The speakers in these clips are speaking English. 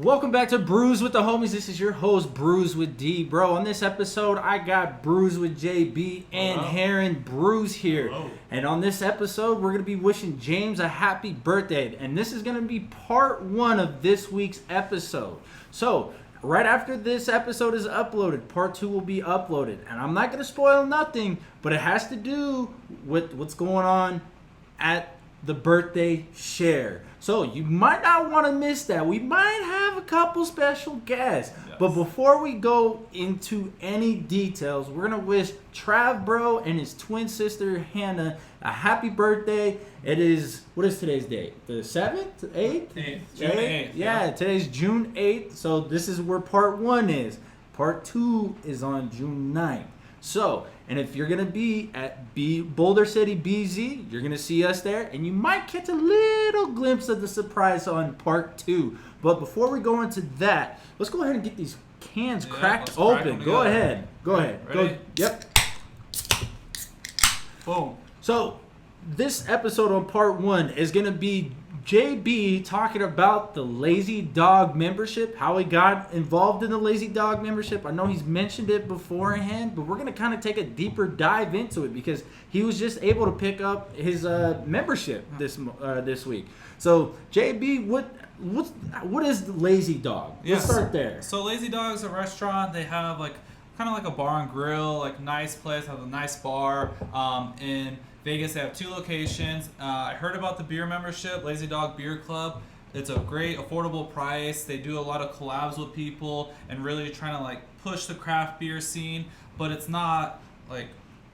Welcome back to Brews with the Homies. This is your host, Brews with D. Bro, on this episode, I got Brews with JB and Heron Brews here. Hello. And on this episode, we're going to be wishing James a happy birthday. And this is going to be part one of this week's episode. So, right after this episode is uploaded, part two will be uploaded. And I'm not going to spoil nothing, but it has to do with what's going on at the birthday share. So you might not want to miss that. We might have a couple special guests. Yes. But before we go into any details, we're going to wish Trav Bro and his twin sister Hannah a happy birthday. It is, what is today's date? The 7th? 8th? June 8th. Yeah, today's June 8th. So this is where part one is. Part two is on June 9th. So, and if you're going to be at Boulder City BZ, you're going to see us there, and you might catch a little glimpse of the surprise on part two. But before we go into that, let's go ahead and get these cans cracked open. Go ahead. Ready? Go. Yep. Boom. So, this episode on part one is going to be JB talking about the Lazy Dog membership, how he got involved in the Lazy Dog membership. I know he's mentioned it beforehand, but we're going to kind of take a deeper dive into it because he was just able to pick up his membership this week. So, JB, what is the Lazy Dog? Let's start there. So Lazy Dog is a restaurant. They have kind of like a bar and grill, nice place, have a nice bar in Vegas. They have 2 locations. I heard about the beer membership, Lazy Dog Beer Club. It's a great, affordable price. They do a lot of collabs with people and really trying to push the craft beer scene, but it's not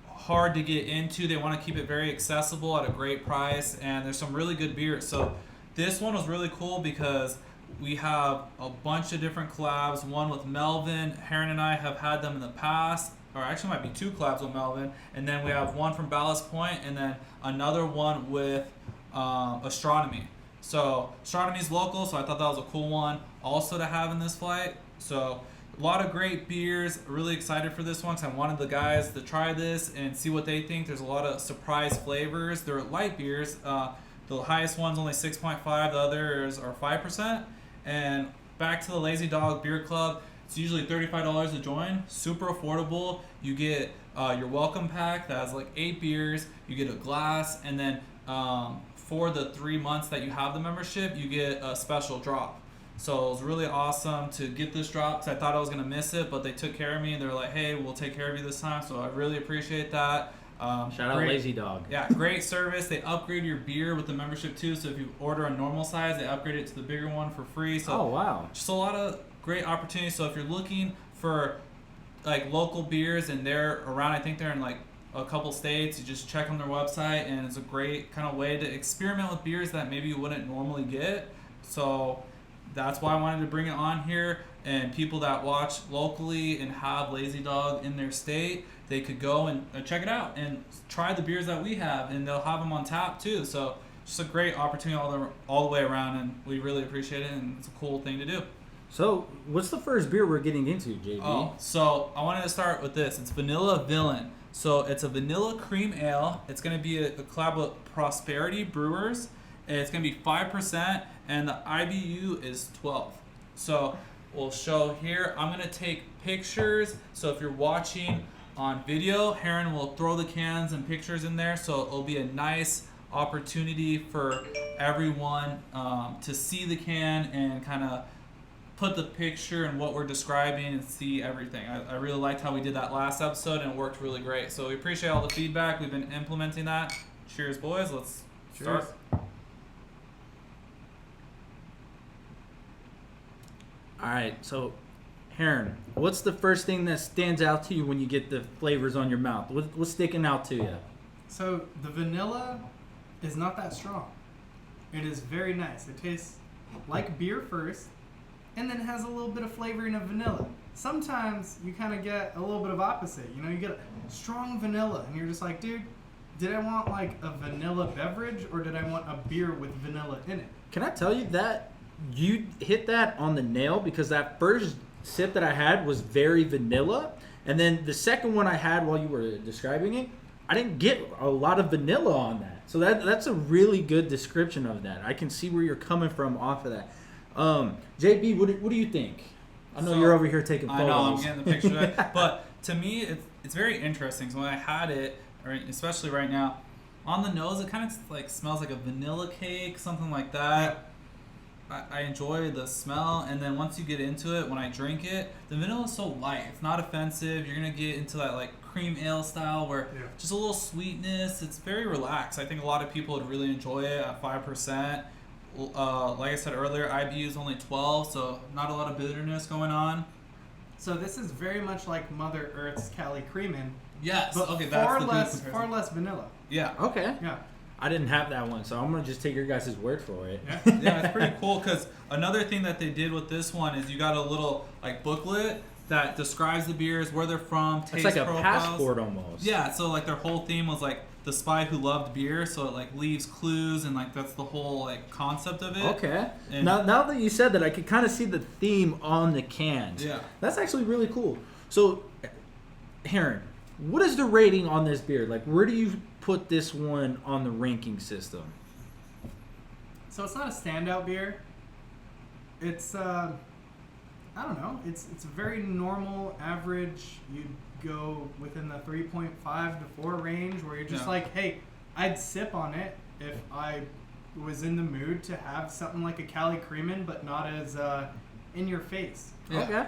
hard to get into. They want to keep it very accessible at a great price, and there's some really good beers. So this one was really cool because we have a bunch of different collabs. One with Melvin. Heron and I have had them in the past. Or actually might be 2 collabs with Melvin, and then we have one from Ballast and then another one with Astronomy. So Astronomy's local, so I thought that was a cool one also to have in this flight. So a lot of great beers. Really excited for this one because I wanted the guys to try this and see what they think. There's a lot of surprise flavors. They're light beers. The highest one's only 6.5. The others are 5%. And back to the Lazy Dog Beer Club. It's usually $35 to join. Super affordable. You get your welcome pack that has 8 beers. You get a glass, and then for the 3 months that you have the membership, you get a special drop. So it was really awesome to get this drop because I thought I was gonna miss it, but they took care of me and they're like, "Hey, we'll take care of you this time." So I really appreciate that. Shout out Lazy Dog. Yeah, great service. They upgrade your beer with the membership too. So if you order a normal size, they upgrade it to the bigger one for free. So wow, just a lot of great opportunities. So if you're looking for local beers and they're around, I think they're in a couple states, you just check on their website, and it's a great kind of way to experiment with beers that maybe you wouldn't normally get. So that's why I wanted to bring it on here, and people that watch locally and have Lazy Dog in their state, they could go and check it out and try the beers that we have, and they'll have them on tap too. So just a great opportunity all the way around, and we really appreciate it, and it's a cool thing to do. So, what's the first beer we're getting into, JB? Oh, so I wanted to start with this. It's Vanilla Villian. So it's a vanilla cream ale. It's going to be a collab with Prosperity Brewers. And it's going to be 5%, and the IBU is 12. So we'll show here. I'm going to take pictures. So if you're watching on video, Heron will throw the cans and pictures in there. So it'll be a nice opportunity for everyone to see the can and kind of put the picture and what we're describing and see everything. I really liked how we did that last episode, and it worked really great. So we appreciate all the feedback. We've been implementing that. Cheers, boys. Let's start. All right, so Heron, what's the first thing that stands out to you when you get the flavors on your mouth? What's sticking out to you? So the vanilla is not that strong. It is very nice. It tastes like beer first, and then it has a little bit of flavoring of vanilla. Sometimes you kind of get a little bit of opposite. You get a strong vanilla, and you're just like, dude, did I want a vanilla beverage, or did I want a beer with vanilla in it? Can I tell you that you hit that on the nail, because that first sip that I had was very vanilla, and then the second one I had while you were describing it, I didn't get a lot of vanilla on that. So that's a really good description of that. I can see where you're coming from off of that. JB, what do you think? I know So, you're over here taking photos. I know, I'm getting the picture of it. But to me, it's very interesting. So when I had it, especially right now, on the nose, it kind of like smells like a vanilla cake, something like that. I enjoy the smell, and then once you get into it, when I drink it, the vanilla is so light. It's not offensive. You're gonna get into that like cream ale style where just a little sweetness. It's very relaxed. I think a lot of people would really enjoy it at 5%. Like I said earlier, IBU is only 12, so not a lot of bitterness going on. So this is very much like Mother Earth's Cali Creamin'. Yes. But Okay, that's the good comparison. far less vanilla. Yeah. Okay. Yeah. I didn't have that one, so I'm gonna just take your guys' word for it. Yeah, it's pretty cool because another thing that they did with this one is you got a little like booklet that describes the beers, where they're from, taste It's like a profiles. passport almost. Yeah, so like their whole theme was like the spy who loved beer, so it like leaves clues and like that's the whole like concept of it. Okay. And Now that you said that, I could kind of see the theme on the cans. Yeah. That's actually really cool. So, Heron, what is the rating on this beer? Like, where do you put this one on the ranking system? So it's not a standout beer. It's I don't know. It's a very normal average. You'd go within the 3.5 to 4 range where you're just like, hey, I'd sip on it if I was in the mood to have something like a Cali Creamin', but not as in your face. Yeah. Okay.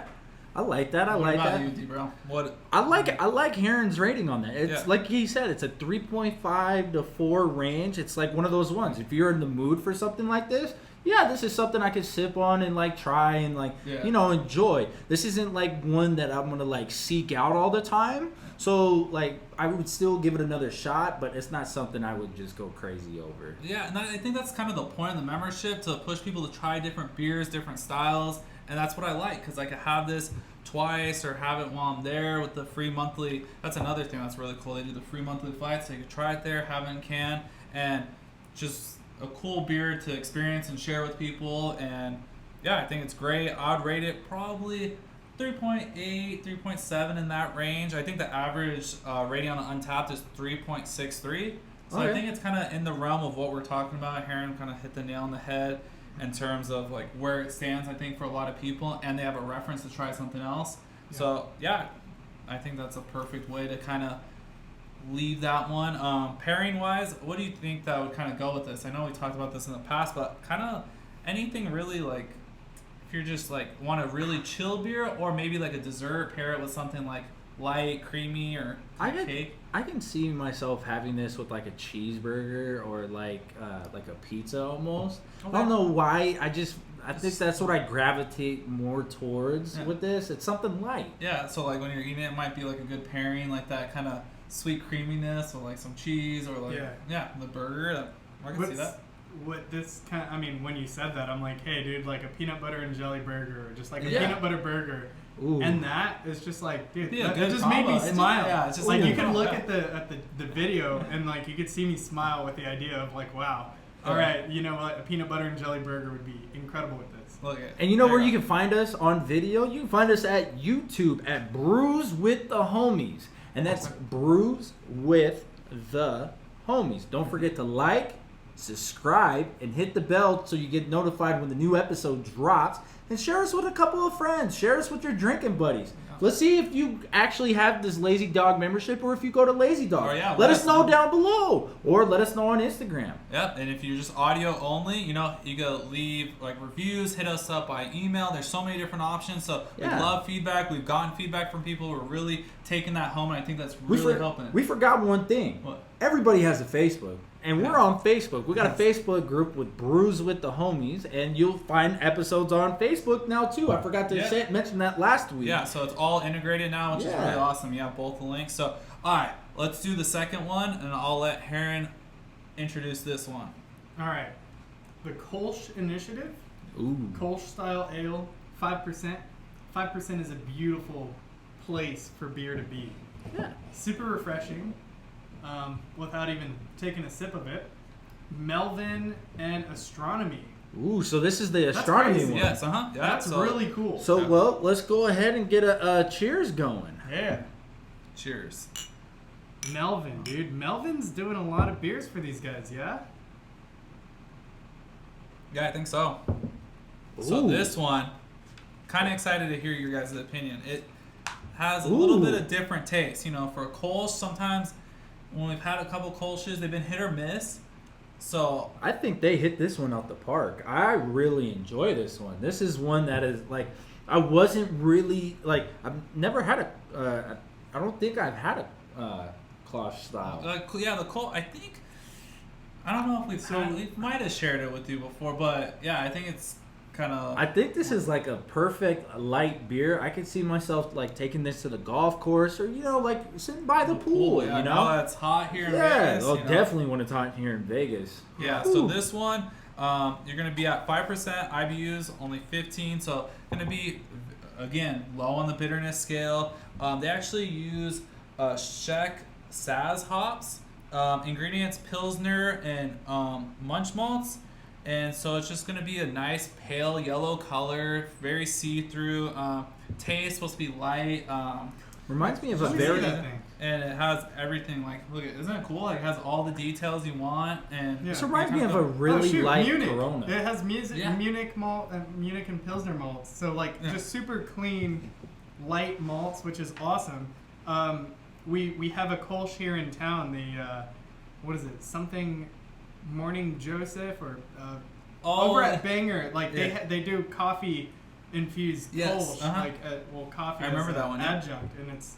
I like that. I What like about that. you, D-Bro? What? I like Heron's rating on that. It's Yeah. like he said, it's a 3.5 to 4 range. It's like one of those ones. If you're in the mood for something like this, yeah, this is something I could sip on and like try and like enjoy. This isn't like one that I'm gonna like seek out all the time. So like I would still give it another shot, but it's not something I would just go crazy over. Yeah, and I think that's kind of the point of the membership, to push people to try different beers, different styles, and that's what I like, because I could have this twice or have it while I'm there with the free monthly. That's another thing that's really cool. They do the free monthly flights, so you can try it there, have it in can, and just a cool beer to experience and share with people. And yeah, I think it's great. I'd rate it probably 3.8, 3.7 in that range. I think the average rating on Untapped is 3.63. So I think it's kind of in the realm of what we're talking about. Heron kind of hit the nail on the head in terms of like where it stands, I think, for a lot of people, and they have a reference to try something else. Yeah. So yeah, I think that's a perfect way to kind of leave that one. Pairing wise, what do you think that would kind of go with this? I know we talked about this in the past, but kind of anything really, like if you're just like want a really chill beer, or maybe like a dessert, pair it with something like light, creamy, or cake. I can see myself having this with like a cheeseburger or like a pizza almost. Okay. I don't know why. I think that's what I gravitate more towards with this. It's something light. Yeah, so like when you're eating it, it might be like a good pairing, like that kind of sweet creaminess with like some cheese or like the burger. I can see that. What this kind of, I mean, when you said that, I'm like, hey, dude, like a peanut butter and jelly burger, or just like a peanut butter burger. Ooh. And that is just like, dude, Yeah, that just combo. made me smile. It's just like you cool. could look at the video and like you could see me smile with the idea of like, wow, all right, you know what, a peanut butter and jelly burger would be incredible with this. Look at And you know where you can find us on video? You can find us at YouTube at Brews with the Homies. And that's Brews with the Homies. Don't forget to like, subscribe, and hit the bell so you get notified when the new episode drops. And share us with a couple of friends. Share us with your drinking buddies. Let's see if you actually have this Lazy Dog membership, or if you go to Lazy Dog. Let us know down below, or let us know on Instagram. Yep, and if you're just audio only, you know, you go leave like reviews, hit us up by email. There's so many different options. So we love feedback. We've gotten feedback from people who are really taking that home, and I think that's really helping. We forgot one thing. What? Everybody has a Facebook. And we're on Facebook. We got a Facebook group with Brews with the Homies, and you'll find episodes on Facebook now too. I forgot to mention that last week. Yeah, so it's all integrated now, which is really awesome. You have both the links. So, all right, let's do the second one, and I'll let Heron introduce this one. All right, the Kolsch Initiative. Ooh. Kolsch style ale, 5%. 5% is a beautiful place for beer to be. Yeah. Super refreshing. Without even taking a sip of it. Melvin and Astronomy. Ooh, so this is the Astronomy one. Yes, Yeah, That's really cool. So, well, let's go ahead and get a cheers going. Yeah. Cheers. Melvin, dude. Melvin's doing a lot of beers for these guys, yeah? Yeah, I think so. So Ooh. this one, kind of excited to hear your guys' opinion. It has a little bit of different taste. You know, for a Kolsch, sometimes when we've had a couple Kolsches, they've been hit or miss. So I think they hit this one out the park. I really enjoy this one. This is one that is like, I wasn't really like, I've never had a, I don't think I've had a Kolsch style. yeah, the Kolsch. I don't know if we might have shared it with you before, but yeah, I think it's kind of. I think this is like a perfect light beer. I could see myself like taking this to the golf course, or like sitting by the pool. Yeah, now it's hot here in Vegas. Yeah, definitely when it's hot here in Vegas. Yeah, so this one, you're gonna be at 5% IBUs, only 15, so gonna be again low on the bitterness scale. They actually use Czech Saz hops. Ingredients: Pilsner and Munch malts. And so it's just going to be a nice pale yellow color, very see-through. Taste supposed to be light. Reminds me of a Let me see very. that thing. And it has everything. Like, look, isn't it cool? Like, it has all the details you want. And Yeah. This reminds me of a really light Munich. Corona. It has Yeah. Munich malt, Munich and Pilsner malts. So just super clean, light malts, which is awesome. We have a Kolsch here in town. The what is it? Something Morning Joseph or over at Banger. Like they do coffee infused Kolsch. Coffee. I remember that one. Adjunct, and it's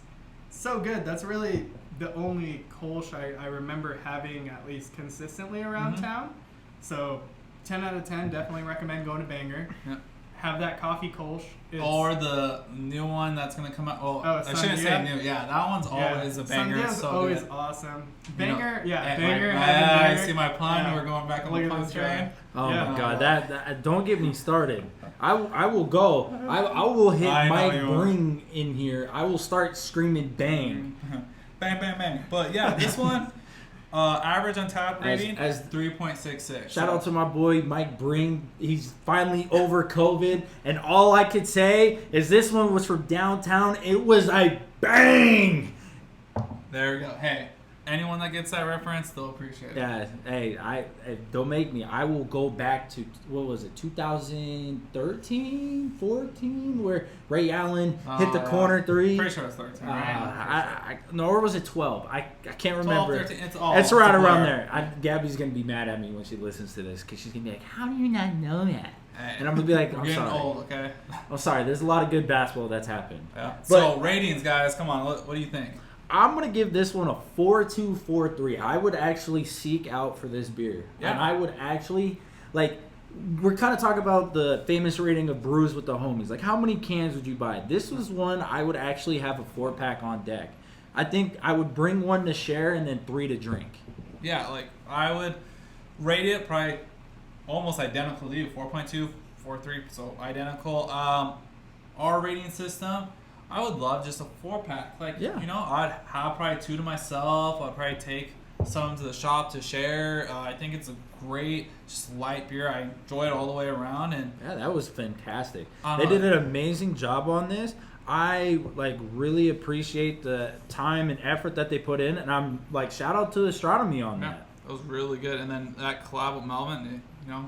so good. That's really the only Kolsch I remember having at least consistently around town. So 10 out of 10, definitely recommend going to Banger. Yeah. Have that coffee Kolsch. Or the new one that's going to come out. I shouldn't say Sandia? new. Yeah, that one's always a banger. Sandia's So always good. awesome. Banger, Banger. Banger. Banger. I see my pun. Yeah. We're going back on Look the at pun this train. guy. Oh Yeah. my God! That don't get me started. I will go. I will hit I know Mike you will. Brewing in here. I will start screaming bang. Bang, bang, bang. But yeah, this one, average Untapped rating, as 3.66. Shout out to my boy Mike Brewing. He's finally over COVID, and all I could say is this one was from downtown. It was a bang. There we go. Hey, anyone that gets that reference, they'll appreciate it. Yeah, hey, don't make me. I will go back to, what was it, 2013, 14, where Ray Allen hit the corner three. Pretty sure it's 13. Right? No, or was it 12? I can't remember. 12, 13, It's right around there. Gabby's going to be mad at me when she listens to this, because she's going to be like, how do you not know that? Hey, And I'm going to be like, we're I'm getting sorry. old, okay? I'm sorry. There's a lot of good basketball that's happened. Yeah. But- So, ratings, guys. Come on. What do you think? I'm going to give this one a 4.2, 4.3. I would actually seek out for this beer. Yeah. And I would actually, we're kind of talking about the famous rating of Brews with the homies. Like, how many cans would you buy? This was one I would actually have a 4-pack on deck. I think I would bring one to share and then 3 to drink. Yeah, I would rate it probably almost identical to you, 4.2, 4.3, so identical. Our rating system, I would love just a 4-pack. I'd have probably 2 to myself. I'd probably take some to the shop to share. I think it's a great, just light beer. I enjoy it all the way around. And Yeah, that was fantastic. They did an amazing job on this. I really appreciate the time and effort that they put in, and I'm shout out to Astronomy on that. It was really good. And then that collab with Melvin,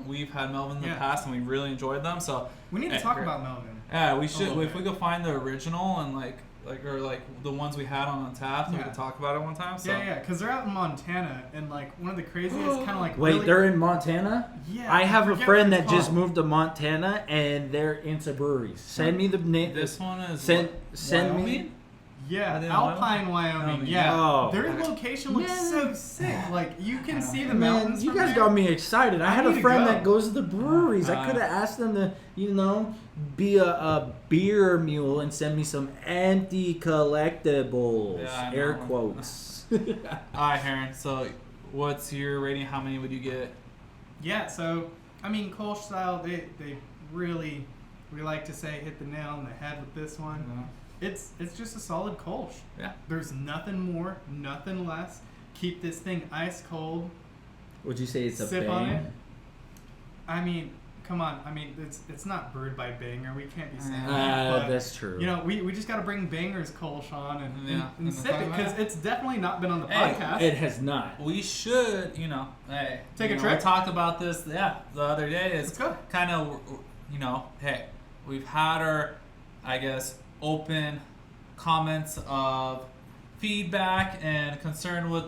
we've had Melvin in the past and we really enjoyed them. So We need to talk about Melvin. yeah, we should. little If bit. we could find the original and or the ones we had on Untapped, we Yeah. could talk about it one time. So. Yeah, because they're out in Montana, and one of the craziest kind of Wait, really, they're in Montana? Yeah, I have a forget friend what that it's just called. moved to Montana, and they're into breweries. Send me the name. This one is Send Wyoming? me. Yeah, Are they in Alpine, Wyoming? Wyoming. Yeah, Oh. their location looks Man. so sick. You can see the Man, mountains. you from guys there. got me excited. I had I a need to friend go. that goes to the breweries. I could have asked them to, be a beer mule and send me some empty collectibles. Yeah, I Air know. quotes. All right, Heron. So, what's your rating? How many would you get? Yeah, so Kolsch style, they really, we like to say hit the nail on the head with this one. It's just a solid Kolsch. Yeah. There's nothing more, nothing less. Keep this thing ice cold. Would you say it's a Sip on bang? it. Come on. It's not brewed by Banger. We can't be saying that. Oh, but, that's true. we just got to bring Banger's Kolsch on and and sip it talk about because it. it's definitely not been on the Hey, podcast. It has not. We should, Take a We trip? talked about this, the other day. It's Let's go. kind of, hey, we've had our, I guess, open comments of feedback and concern with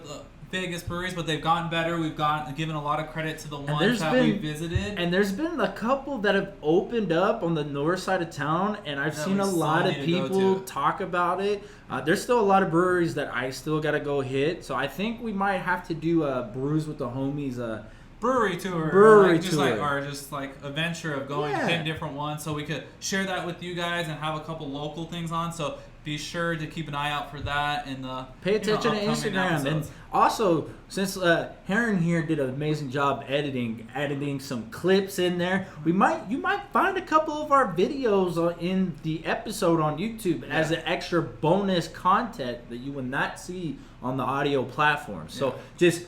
Vegas breweries, but they've gotten better. We've given a lot of credit to the ones that we visited. And there's been a couple that have opened up on the north side of town, and I've seen a lot of people talk about it. There's still a lot of breweries that I still got to go hit, so I think we might have to do a Brews with the Homies brewery tour, or just like a venture of going to 10 different ones, so we could share that with you guys and have a couple local things on. So be sure to keep an eye out for that in the pay attention to Instagram episodes. And also, since Heron here did an amazing job editing some clips in there, you might find a couple of our videos in the episode on YouTube as an extra bonus content that you will not see on the audio platform. So just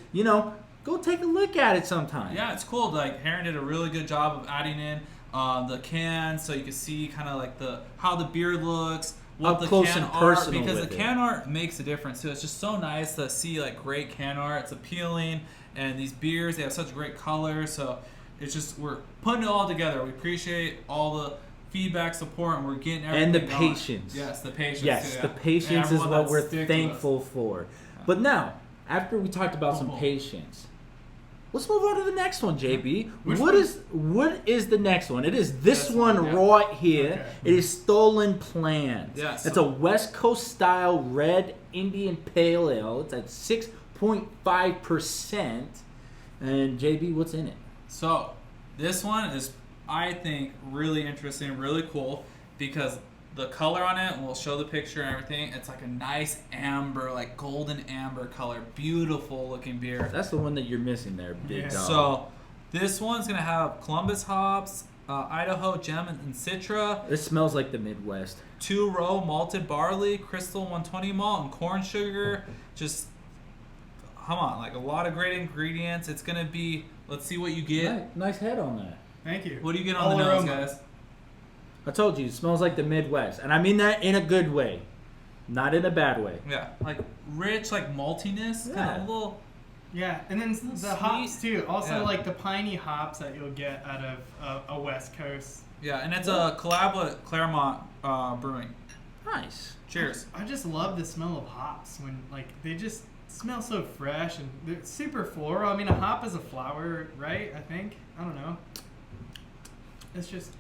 go take a look at it sometime. Yeah, it's cool. Like Heron did a really good job of adding in the cans, so you can see kind of like how the beer looks, what up the close can and art, personal because with the can art makes a difference too. It's just so nice to see like great can art. It's appealing, and these beers, they have such great colors. So it's just, we're putting it all together. We appreciate all the feedback, support, and we're getting everything and the going. patience. Yes, the patience. Yes, too, the patience is what we're thankful for. Yeah. But now, after we talked about some patience, let's move on to the next one, JB. What is the next one? It is this one right here. Okay. It is Stolen Plans. Yes. It's a West Coast style red Indian Pale Ale. It's at 6.5%. And JB, what's in it? So this one is, I think, really interesting, really cool, because the color on it, and we'll show the picture and everything, it's like a nice amber, like golden amber color. Beautiful looking beer. That's the one that you're missing there, big dog. So this one's going to have Columbus hops, Idaho gem and Citra. It smells like the Midwest. 2-row malted barley, crystal 120 malt, and corn sugar. Just, come on, like a lot of great ingredients. It's going to be, let's see what you get. Nice head on that. Thank you. What do you get on the nose, guys? I told you, it smells like the Midwest. And I mean that in a good way. Not in a bad way. Yeah, like rich, like maltiness, kind of a little. Yeah, and then the sweet. Hops too. Also, Yeah. like the piney hops that you'll get out of a West Coast. Yeah, and it's a collab with Claremont Brewing. Nice. Cheers. I just love the smell of hops when they just smell so fresh and they're super floral. I mean, a hop is a flower, right? I think. I don't know. It's just.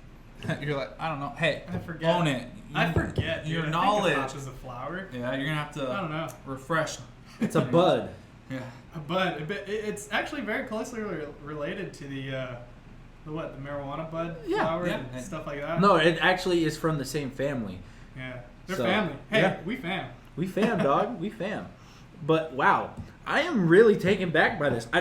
You're like, I don't know. Hey, I forget. Own it. I forget. Your dude. knowledge. I think a hop is a flower. Yeah, you're gonna have to. I don't know. Refresh. It's a bud. Yeah. But it's actually very closely related to the marijuana bud flower and stuff like that. No, it actually is from the same family. Yeah, they're family. Hey, we fam. We fam, dog. We fam. But wow, I am really taken back by this. I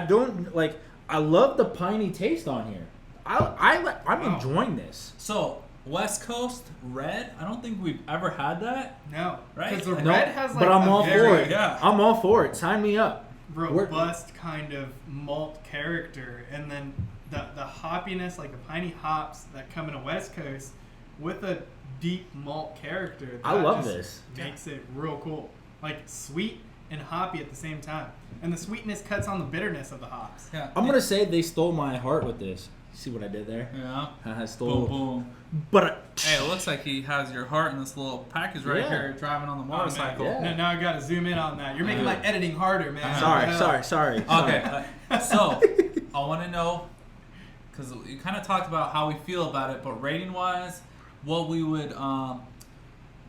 love the piney taste on here. I'm enjoying this. So West Coast red. I don't think we've ever had that. No, right? Because the No, red has but I'm all for it. Yeah. I'm all for it. Sign me up. Robust kind of malt character, and then the hoppiness, like the piney hops that come in a West Coast with a deep malt character. I love this. Makes it real cool. Like sweet and hoppy at the same time, and the sweetness cuts on the bitterness of the hops. Yeah. I'm gonna say they stole my heart with this. See what I did there? Yeah. I stole. Boom, boom. But hey, it looks like he has your heart in this little package right here, driving on the motorcycle. Oh, man. Now I gotta zoom in on that. You're making my editing harder, man. Sorry. Okay, so I want to know, because you kind of talked about how we feel about it, but rating wise, what we would kind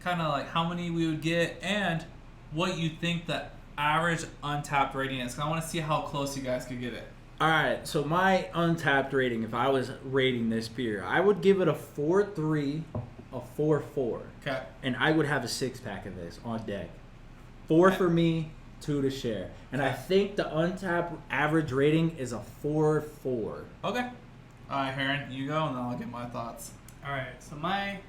of like, how many we would get, and what you think the average Untapped rating is. Because I want to see how close you guys could get it. All right, so my Untapped rating, if I was rating this beer, I would give it a 4.3, a 4.4. Okay. And I would have a 6-pack of this on deck. 4 for me, 2 to share. And I think the Untapped average rating is a 4.4. Okay. All right, Heron, you go, and then I'll get my thoughts. All right, so my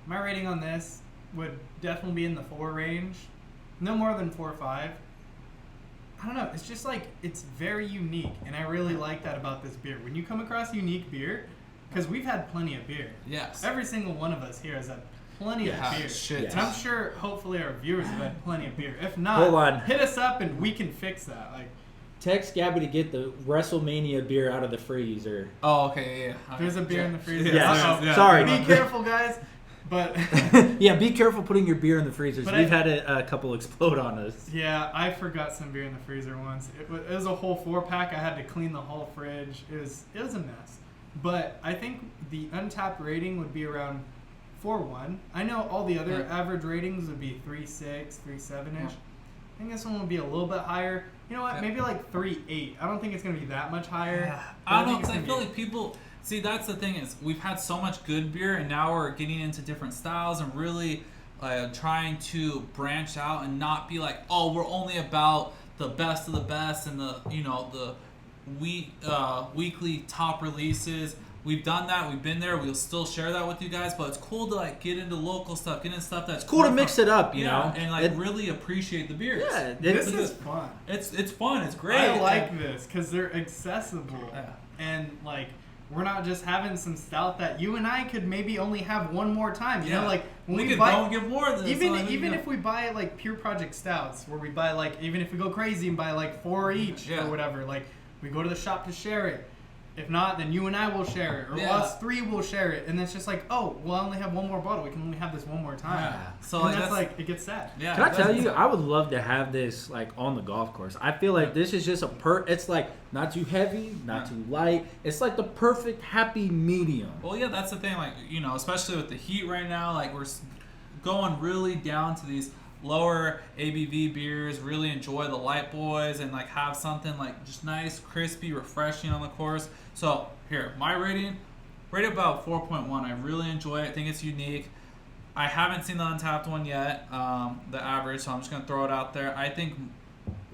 rating on this would definitely be in the 4 range. No more than 4 or 5. I don't know. It's just it's very unique, and I really like that about this beer. When you come across unique beer, because we've had plenty of beer. Yes. Every single one of us here has had plenty of beer. Shit. Yes. And I'm sure, hopefully, our viewers have had plenty of beer. If not, Hold on. hit us up and we can fix that. text Gabby to get the WrestleMania beer out of the freezer. Oh, okay, yeah. There's a beer in the freezer. Yeah, sorry. Be careful, guys. But yeah, be careful putting your beer in the freezers. But We've had a couple explode on us. Yeah, I forgot some beer in the freezer once. It was a whole 4-pack. I had to clean the whole fridge. It was a mess. But I think the Untapped rating would be around 4.1. I know all the other average ratings would be 3.6, 3.7-ish. I think this one would be a little bit higher. You know what? Maybe like 3.8. I don't think it's going to be that much higher. Yeah. I don't know, because I feel like people... See, that's the thing is, we've had so much good beer, and now we're getting into different styles and really trying to branch out and not be like, oh, we're only about the best of the best and the weekly top releases. We've done that. We've been there. We'll still share that with you guys. But it's cool to like get into local stuff, get into stuff that's cool to mix it up, you know, and like really appreciate the beers. Yeah, this is fun. It's fun. It's great. I like this because they're accessible, Yeah. and like we're not just having some stout that you and I could maybe only have one more time. You know, like when we could buy, go and get more of this. Even if we buy like Pure Project stouts, where we buy like even if we go crazy and buy like 4 each or whatever, like we go to the shop to share it. If not, then you and I will share it, or us 3 will share it, and it's just like, oh, well, I only have one more bottle. We can only have this one more time. Yeah. So and that's like it gets sad. Yeah. Can I tell you? I would love to have this like on the golf course. I feel like this is just it's like not too heavy, not too light. It's like the perfect happy medium. Well, yeah, that's the thing. Like, you know, especially with the heat right now, like we're going really down to these lower ABV beers, really enjoy the light boys, and like have something like just nice, crispy, refreshing on the course. So here, my rating, rate about 4.1. I really enjoy it. I think it's unique. I haven't seen the Untapped one yet, the average, so I'm just gonna throw it out there. I think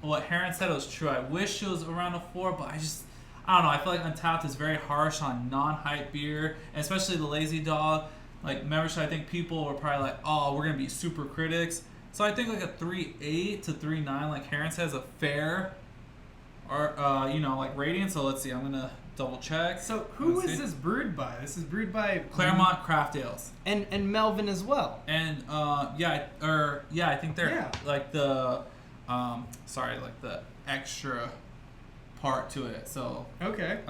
what Heron said was true. I wish it was around a 4, but I don't know. I feel like Untapped is very harsh on non-hype beer, and especially the Lazy Dog. Like membership, I think people were probably like, oh, we're gonna be super critics. So I think like a 3.8 to 3.9, like Heron says, a fair, or like rating. So let's see. I'm gonna double check. So who is this brewed by? This is brewed by Claremont Craft Ales and Melvin as well. And I think they're like the like the extra part to it. So okay.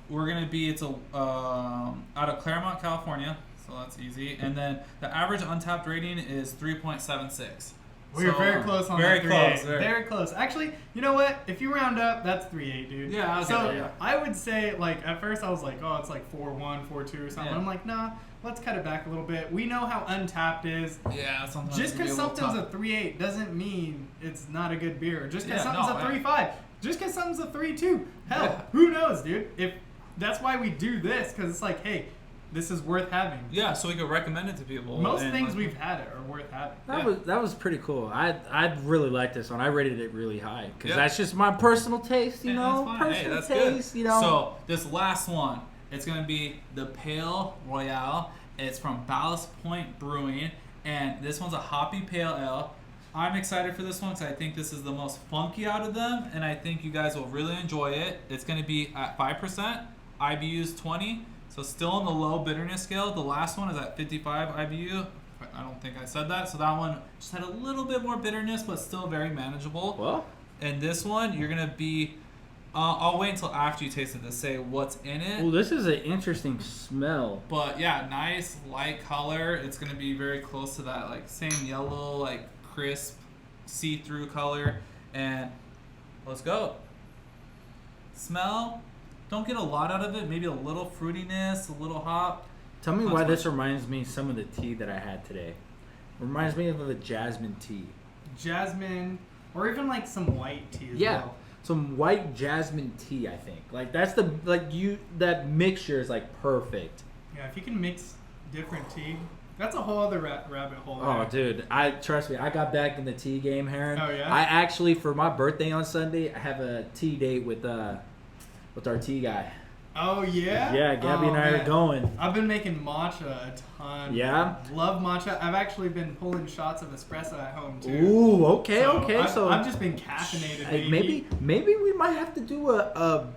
We're gonna be it's out of Claremont, California. So that's easy. And then the average Untapped rating is 3.76. We were very close on very that. Close. Very close. Actually, you know what? If you round up, that's 3.8, dude. Yeah. Okay, I would say, like, at first I was like, oh, it's like 4.1, 4.2 or something. Yeah. I'm like, nah, let's cut it back a little bit. We know how Untapped is. Yeah, sometimes just because something's a 3.8 doesn't mean it's not a good beer. Just because something's a 3.5. Just because something's a 3.2. Hell, who knows, dude? If that's why we do this, because it's like, hey, this is worth having. Yeah, so we could recommend it to people. Most things we've had are worth having. That was pretty cool. I really liked this one. I rated it really high because that's just my personal taste, you know. That's fine. Personal that's taste, good. you know. So this last one, it's gonna be the Pale Royale. It's from Ballast Brewing, and this one's a hoppy pale ale. I'm excited for this one because I think this is the most funky out of them, and I think you guys will really enjoy it. It's gonna be at 5%, IBU's 20. So still on the low bitterness scale. The last one is at 55 IBU. I don't think I said that. So that one just had a little bit more bitterness, but still very manageable. Well, and this one, you're going to be... I'll wait until after you taste it to say what's in it. well, this is an interesting smell. But yeah, nice light color. It's going to be very close to that like same yellow, like crisp, see-through color. And let's go. Smell... Don't get a lot out of it. Maybe a little fruitiness, a little hop. Tell me why this reminds me of some of the tea that I had today. Reminds me of a jasmine tea. Jasmine, or even like some white tea as well. Some white jasmine tea, I think. Like that's that mixture is like perfect. Yeah, if you can mix different tea, that's a whole other rabbit hole. Oh, dude, trust me, I got back in the tea game, Heron. Oh yeah. I actually, for my birthday on Sunday, I have a tea date with our tea guy. Oh yeah? Yeah, Gabby and I are going. I've been making matcha a ton. Yeah? Love matcha. I've actually been pulling shots of espresso at home too. Ooh, okay. So I've just been caffeinated, baby. Maybe we might have to do a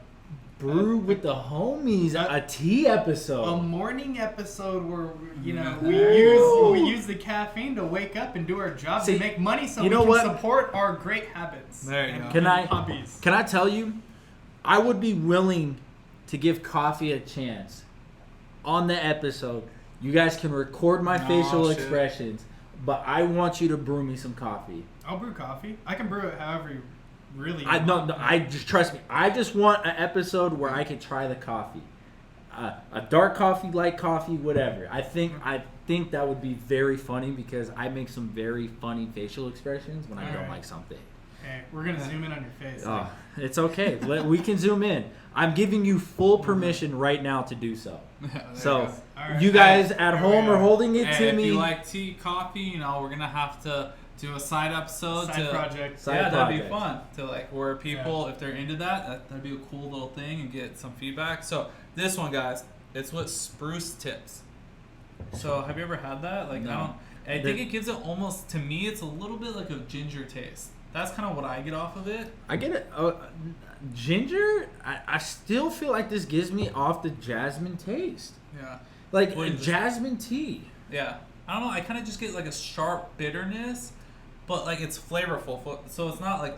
brew with the homies, a tea episode. A morning episode where we use the caffeine to wake up and do our job See, and make money so you we know can what? support our great habits. There you and go. Can I- hobbies. Can I tell you, I would be willing to give coffee a chance on the episode. You guys can record my facial shit. expressions, but I want you to brew me some coffee. I'll brew coffee. I can brew it however you really I want. no, I just trust me. I just want an episode where I can try the coffee, a dark coffee, light coffee, whatever. I think that would be very funny because I make some very funny facial expressions when I don't Alright. like something. Hey, we're gonna zoom in on your face. Oh, it's okay. We can zoom in. I'm giving you full permission right now to do so. There So you go. Alright. you guys Hey, at there we home go. are holding it Hey, to if me. you like tea, coffee, you know, we're gonna have to do a side episode Side project. Side yeah, that'd be project. fun to like where people, if they're into that'd be a cool little thing and get some feedback. So this one, guys, it's with spruce tips. So have you ever had that? Like No. I think it gives it almost, to me, it's a little bit like a ginger taste. That's kind of what I get off of it. I get it. Ginger. I still feel like this gives me off the jasmine taste, Yeah. like What is it? jasmine tea. Yeah. I don't know. I kind of just get like a sharp bitterness, but like it's flavorful. So it's not like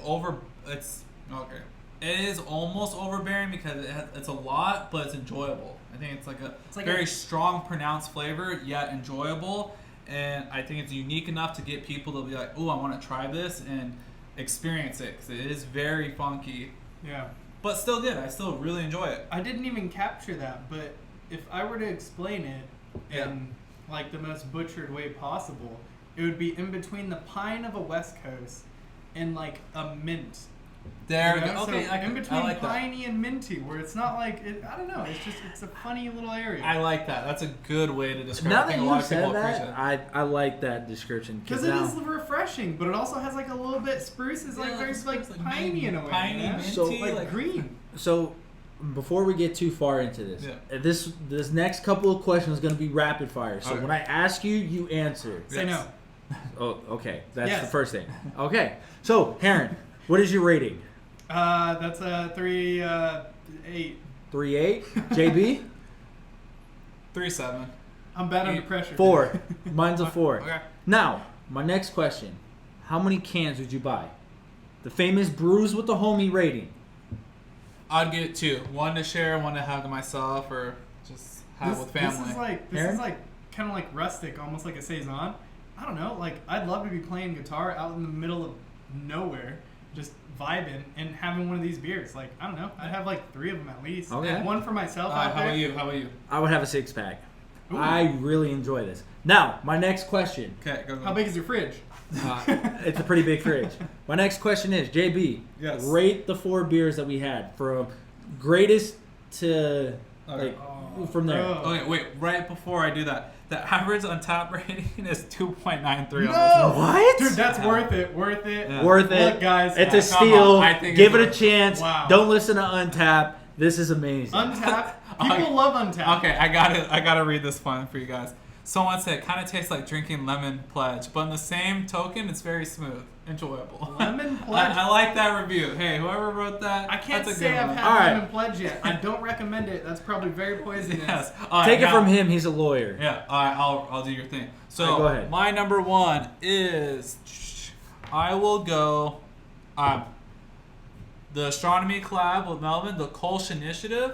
it's okay. It is almost overbearing because it's a lot, but it's enjoyable. I think it's like a very strong, pronounced flavor, yet enjoyable. And I think it's unique enough to get people to be like, "Ooh, I want to try this and experience it," because it is very funky, Yeah. but still good. I still really enjoy it. I didn't even capture that, but if I were to explain it in like the most butchered way possible, it would be in between the pine of a West Coast and like a mint. There we You know? go. Okay, So I in between like that. piney and minty, where it's not like I don't know. It's a funny little area. I like that. That's a good way to describe it. Now I that think a lot you of people said appreciate that, it. I like that description Because it is refreshing, but it also has like a little bit spruce is like Yeah, very spruce, like piney in a way. piney, you know? minty, So, like green. So, before we get too far into this, Yeah. this next couple of questions is going to be rapid fire. So Okay. when I ask you, you answer. Say Yes. no. Oh, okay. That's Yes. the first thing. Okay. So, Heron, what is your rating? That's a 3.8. 3.8. JB? 3-7. I'm bad under 8. pressure. 4. Mine's a 4. Okay. Now, my next question: how many cans would you buy? The famous Brews with the Homie rating. I'd get 2. One to share, one to have to myself, or just have with family. This Aaron? is like kind of like rustic, almost like a saison. I don't know. Like I'd love to be playing guitar out in the middle of nowhere, just vibing and having one of these beers. Like I don't know. I'd have like 3 of them at least. Okay. One for myself. How out there. about you? How about you? I would have a 6-pack. Ooh. I really enjoy this. Now, my next question. Okay, go. How big is your fridge? It's a pretty big fridge. My next question is, JB, Yes. rate the 4 beers that we had from greatest to Okay. like from there. Oh. Okay, wait. Right before I do that, the average Untapped rating is 2.93 No! on What? Dude, that's Yeah. worth it. Worth it. Yeah. Worth it. Look, guys. It's a come steal. on, I think Give it's it a worth- chance. Wow. Don't listen to Untapped. This is amazing. Untapped. People Okay. love Untapped. Okay, I gotta read this one for you guys. Someone said it kind of tastes like drinking lemon pledge, but in the same token, it's very smooth, enjoyable. Lemon Pledge? I like that review. Hey, whoever wrote that, I can't that's a say good I've one. had All right. Lemon Pledge yet. I don't recommend it. That's probably very poisonous. Yes. All right, Take it now- from him. He's a lawyer. Yeah. All right, I'll do your thing. So All right, go ahead. my number 1 is I will go the Astronomy collab with Melvin, the Kolsch initiative.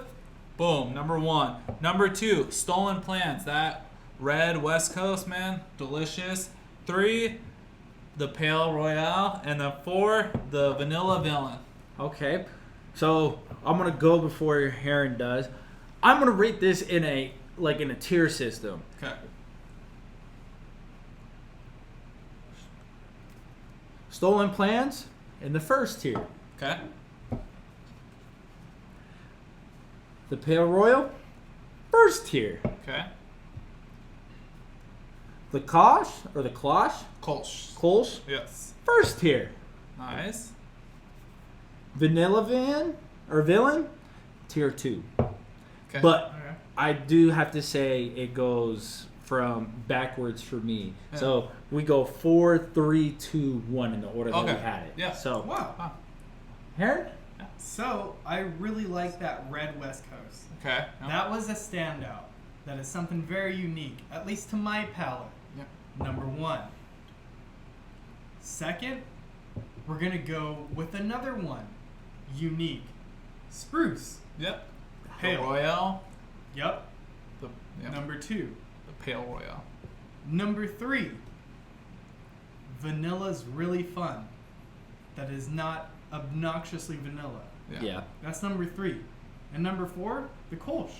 Boom, number 1. Number 2, Stolen Plans. That red West Coast, man, delicious. 3, the Pale Royale, and then 4, the Vanilla Villian. Okay. So I'm gonna go before Heron does. I'm gonna rate this in a tier system. Okay. Stolen Plans in the first tier. Okay. The Pale Royal, first tier. Okay. The Kosh or the Klosh, Kolsch. Kolsch, Yes. first tier. Nice. Vanilla Villain, tier 2. Okay. But Okay. I do have to say it goes from backwards for me. Yeah. So we go 4, 3, 2, 1 in the order that we Okay. had it. Yeah. So Wow. Heron, So I really like that red West Coast. Okay. That was a standout. That is something very unique, at least to my palate. Yeah. number 1. Second, we're going to go with another one. Unique. Spruce. Yep. The Pale. Royale. Yep. Yep. Number 2. The Pale Royale. Number 3. Vanilla's really fun. That is not obnoxiously vanilla. Yeah. That's number 3. And number 4, the Kolsch.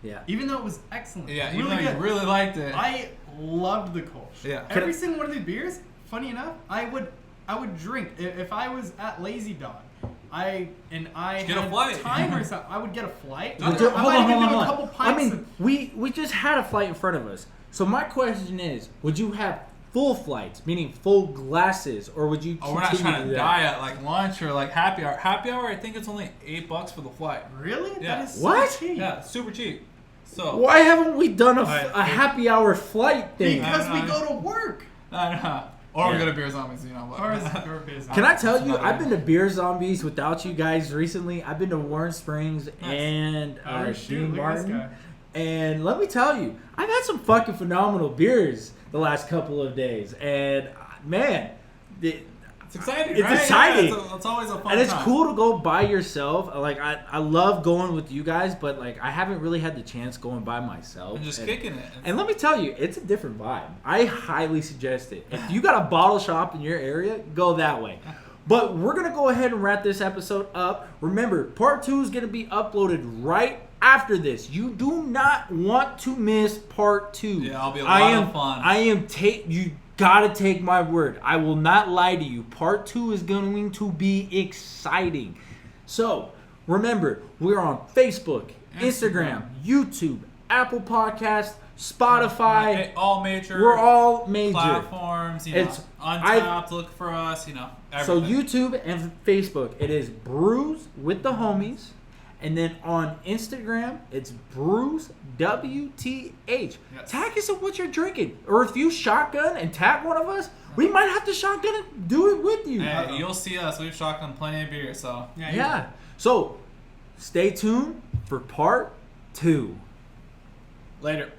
Yeah. Even though it was excellent. Yeah, really even though good. you really liked it. I loved the Kolsch. Yeah. Every single one of the beers, funny enough, I would drink. If I was at Lazy Dog, I Get had a flight. time or something, I would get a flight. Hold I on, might even do a on. couple I pints mean, of- we just had a flight in front of us. So my question is, would you have full flights, meaning full glasses, or would you Oh, we're not continue trying to that? die at like lunch or like happy hour. Happy hour, I think it's only $8 for the flight. Really? Yeah. That is What? so cheap. Yeah, super cheap. So Why haven't we done Alright. a happy hour flight thing? Because we I- go to work. I know. Or we Yeah. go to Beer Zombies, you know. But Or business. Can I tell you, That's I've about been to Beer Zombies without you guys recently. I've been to Warren Springs and Oh, shoot, Dean look at this Martin. guy. And let me tell you, I've had some fucking phenomenal beers the last couple of days. And man, it's exciting, It's right? exciting. Yeah, it's always a fun and it's time. cool to go by yourself. Like I love going with you guys, but like I haven't really had the chance going by myself. And just kicking it. And let me tell you, it's a different vibe. I highly suggest it. If you got a bottle shop in your area, go that way. But we're going to go ahead and wrap this episode up. Remember, part 2 is going to be uploaded right after this. You do not want to miss part 2. Yeah, it'll be a lot of fun. You got to take my word. I will not lie to you. Part 2 is going to be exciting. So, remember, we're on Facebook, Instagram, YouTube, Apple Podcasts, Spotify. All major. We're all major. platforms. You know, It's- Untapped. Look for us. You know. So Everything. YouTube and Facebook, it is Brews with the Homies. And then on Instagram, it's Brews WTH. Yes. Tag us of what you're drinking. Or if you shotgun and tag one of us, we might have to shotgun and do it with you. Hey, you'll see us. We've shotgun plenty of beer. So Yeah. So stay tuned for part 2. later.